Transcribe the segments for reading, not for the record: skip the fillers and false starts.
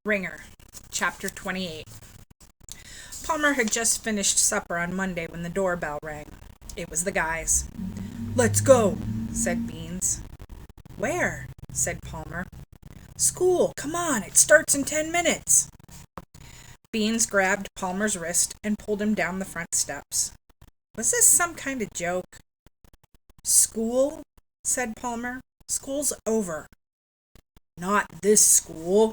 Wringer Chapter 28. Palmer had just finished supper on Monday when the doorbell rang. It was the guys. "Let's go," said Beans. "Where?" said Palmer. "School, come on, it starts in 10 minutes. Beans grabbed Palmer's wrist and pulled him down the front steps. Was this some kind of joke? "School?" said Palmer. "School's over." "Not this school."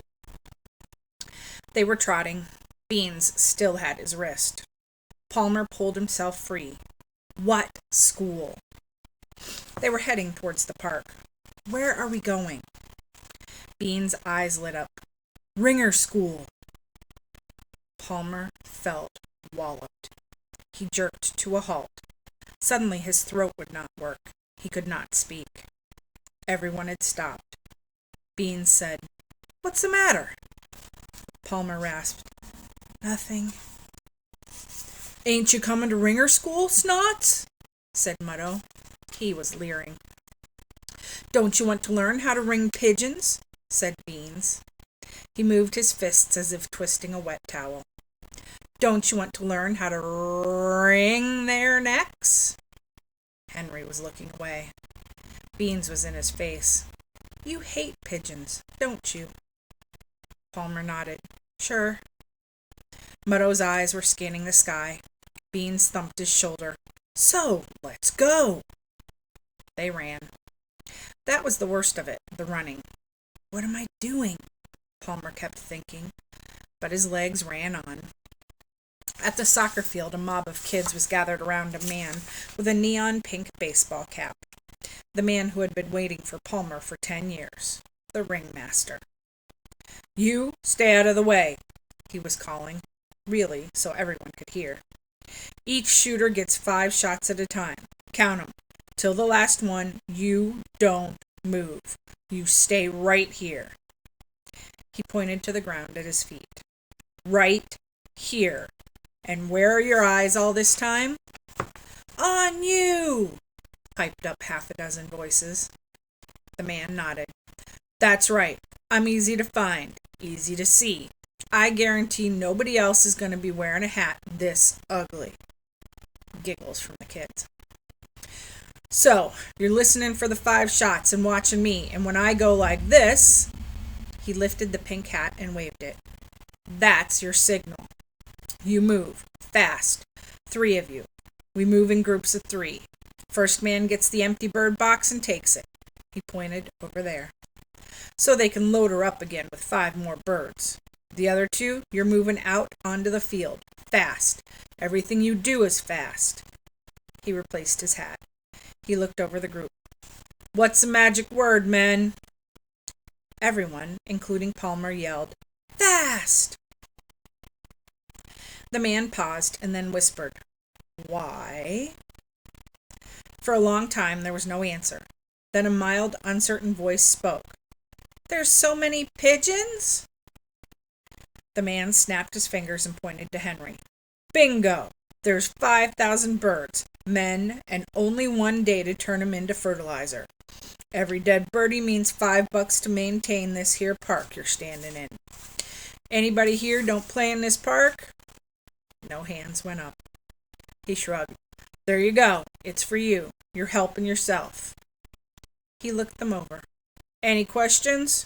They were trotting. Beans still had his wrist. Palmer pulled himself free. "What school?" They were heading towards the park. "Where are we going?" Beans' eyes lit up. "Wringer School." Palmer felt walloped. He jerked to a halt. Suddenly his throat would not work. He could not speak. Everyone had stopped. Beans said, "What's the matter?" Palmer rasped, "Nothing." "Ain't you coming to Wringer School, Snots?" said Mutto. He was leering. "Don't you want to learn how to ring pigeons?" said Beans. He moved his fists as if twisting a wet towel. "Don't you want to learn how to wring their necks?" Henry was looking away. Beans was in his face. "You hate pigeons, don't you?" Palmer nodded. "Sure." Mutto's eyes were scanning the sky. Beans thumped his shoulder. "So, let's go." They ran. That was the worst of it, the running. "What am I doing?" Palmer kept thinking, but his legs ran on. At the soccer field, a mob of kids was gathered around a man with a neon pink baseball cap. The man who had been waiting for Palmer for 10 years. The ringmaster. "You stay out of the way," he was calling, really, so everyone could hear. "Each shooter gets 5 shots at a time. Count 'em. Till the last one, you don't move. You stay right here." He pointed to the ground at his feet. "Right here. And where are your eyes all this time?" "On you!" piped up half a dozen voices. The man nodded. "That's right. I'm easy to find, easy to see. I guarantee nobody else is going to be wearing a hat this ugly." Giggles from the kids. "So, you're listening for the 5 shots and watching me, and when I go like this," he lifted the pink hat and waved it, "that's your signal. You move, fast, 3 of you. We move in groups of 3. First man gets the empty bird box and takes it." He pointed over there. "So they can load her up again with 5 more birds. The other 2, you're moving out onto the field. Fast. Everything you do is fast." He replaced his hat. He looked over the group. "What's the magic word, men?" Everyone, including Palmer, yelled, "Fast!" The man paused and then whispered, "Why?" For a long time there was no answer. Then a mild, uncertain voice spoke. "There's so many pigeons?" The man snapped his fingers and pointed to Henry. "Bingo! There's 5,000 birds, men, and only 1 day to turn 'em into fertilizer. Every dead birdie means $5 to maintain this here park you're standing in. Anybody here don't play in this park?" No hands went up. He shrugged. "There you go. It's for you. You're helping yourself." He looked them over. "Any questions?"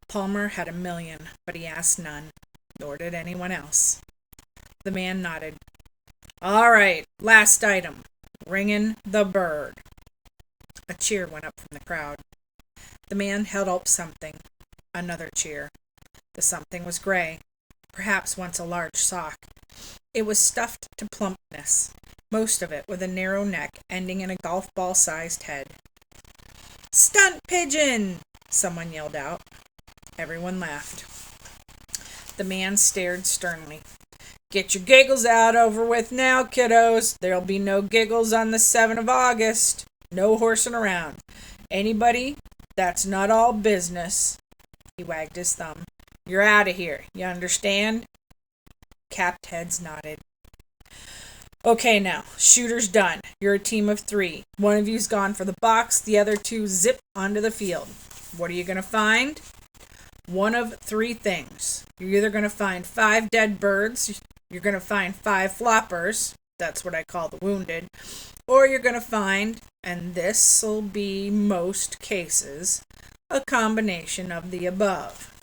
Palmer had a million, but he asked none, nor did anyone else. The man nodded. "All right, last item. Ringing the bird." A cheer went up from the crowd. The man held up something. Another cheer. The something was gray, perhaps once a large sock. It was stuffed to plumpness, most of it with a narrow neck ending in a golf ball-sized head. "Stunt pigeon!" someone yelled out. Everyone laughed. The man stared sternly. "Get your giggles out over with now, kiddos. There'll be no giggles on the 7th of August. No horsing around. Anybody, that's not all business." He wagged his thumb. "You're out of here. You understand?" Capped heads nodded. "Okay now, shooter's done. You're a team of 3. One of you's gone for the box, the other 2 zip onto the field. What are you going to find?" One of three things. You're either going to find 5 dead birds, you're going to find 5 floppers, that's what I call the wounded, or you're going to find, and this'll be most cases, a combination of the above.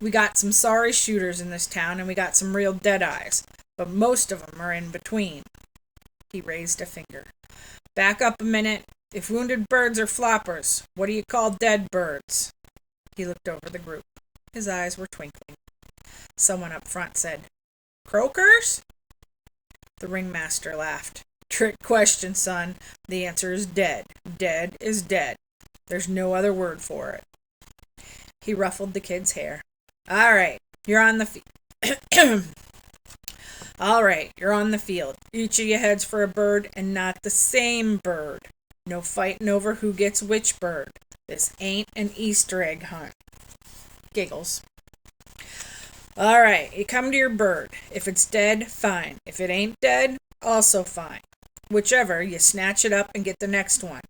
We got some sorry shooters in this town, and we got some real deadeyes, but most of them are in between. He raised a finger. Back up a minute. If wounded birds are floppers, what do you call dead birds? He looked over the group. His eyes were twinkling. Someone up front said, Croakers? The ringmaster laughed. Trick question, son. The answer is dead. Dead is dead. There's no other word for it. He ruffled the kid's hair. All right, you're on the field. All right, you're on the field. Each of you heads for a bird, and not the same bird. No fighting over who gets which bird. This ain't an Easter egg hunt. Giggles. All right, you come to your bird. If it's dead, fine. If it ain't dead, also fine. Whichever, you snatch it up and get the next one.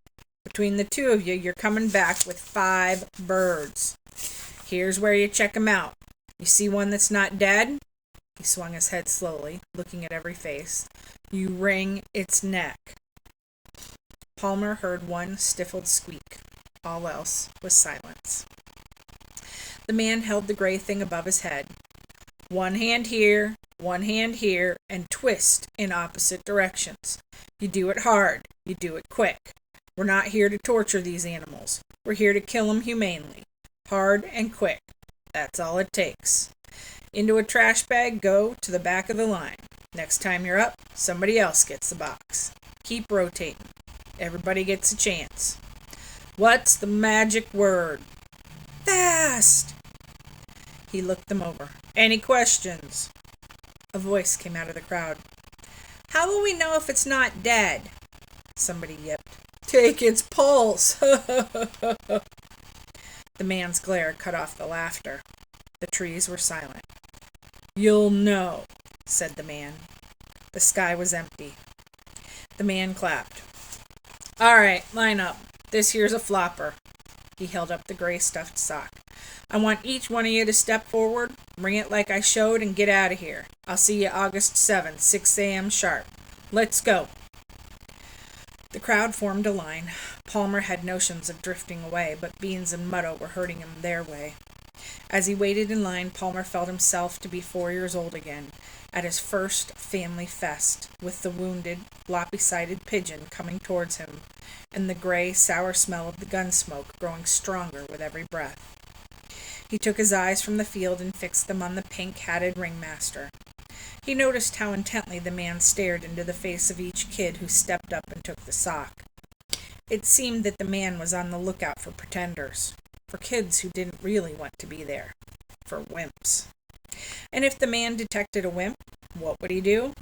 Between the two of you, you're coming back with 5 birds. Here's where you check 'em out. You see one that's not dead? He swung his head slowly, looking at every face. You wring its neck. Palmer heard one stifled squeak. All else was silence. The man held the gray thing above his head. One hand here, and twist in opposite directions. You do it hard. You do it quick. We're not here to torture these animals. We're here to kill 'em humanely. Hard and quick. That's all it takes. Into a trash bag, go to the back of the line. Next time you're up, somebody else gets the box. Keep rotating. Everybody gets a chance. What's the magic word? Fast! He looked them over. Any questions? A voice came out of the crowd. How will we know if it's not dead? Somebody yipped. Take its pulse. The man's glare cut off the laughter. The trees were silent. You'll know, said the man. The sky was empty. The man clapped. All right, line up. This here's a flopper. He held up the gray stuffed sock. I want each one of you to step forward, bring it like I showed, and get out of here. I'll see you August 7th, 6 a.m. sharp. Let's go. The crowd formed a line. Palmer had notions of drifting away, but Beans and Mutto were herding him their way. As he waited in line, Palmer felt himself to be 4 years old again, at his first family fest, with the wounded, floppy-sided pigeon coming towards him, and the gray, sour smell of the gun smoke growing stronger with every breath. He took his eyes from the field and fixed them on the pink-hatted ringmaster. He noticed how intently the man stared into the face of each kid who stepped up and took the sock. It seemed that the man was on the lookout for pretenders, for kids who didn't really want to be there, for wimps. And if the man detected a wimp, what would he do?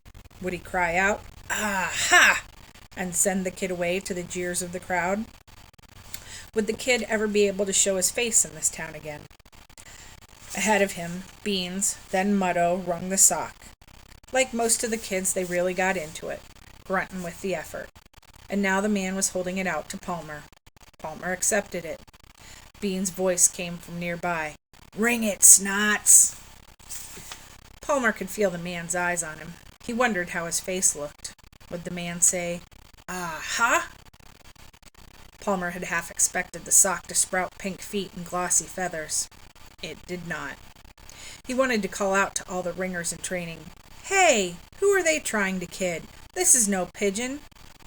Would he cry out, "Aha!" and send the kid away to the jeers of the crowd? Would the kid ever be able to show his face in this town again? Ahead of him, Beans, then Mutto, wrung the sock. Like most of the kids, they really got into it, grunting with the effort. And now the man was holding it out to Palmer. Palmer accepted it. Beans' voice came from nearby. Ring it, snots! Palmer could feel the man's eyes on him. He wondered how his face looked. Would the man say, "Aha"? Palmer had half expected the sock to sprout pink feet and glossy feathers. It did not. He wanted to call out to all the ringers in training, "Hey, who are they trying to kid? This is no pigeon.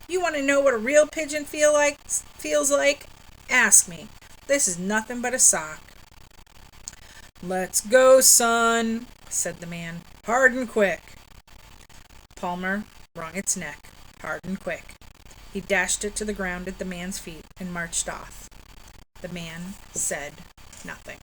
You want to know what a real pigeon feels like? Ask me. This is nothing but a sock." "Let's go, son," said the man. "Hard and quick." Palmer wrung its neck, hard and quick. He dashed it to the ground at the man's feet and marched off. The man said nothing.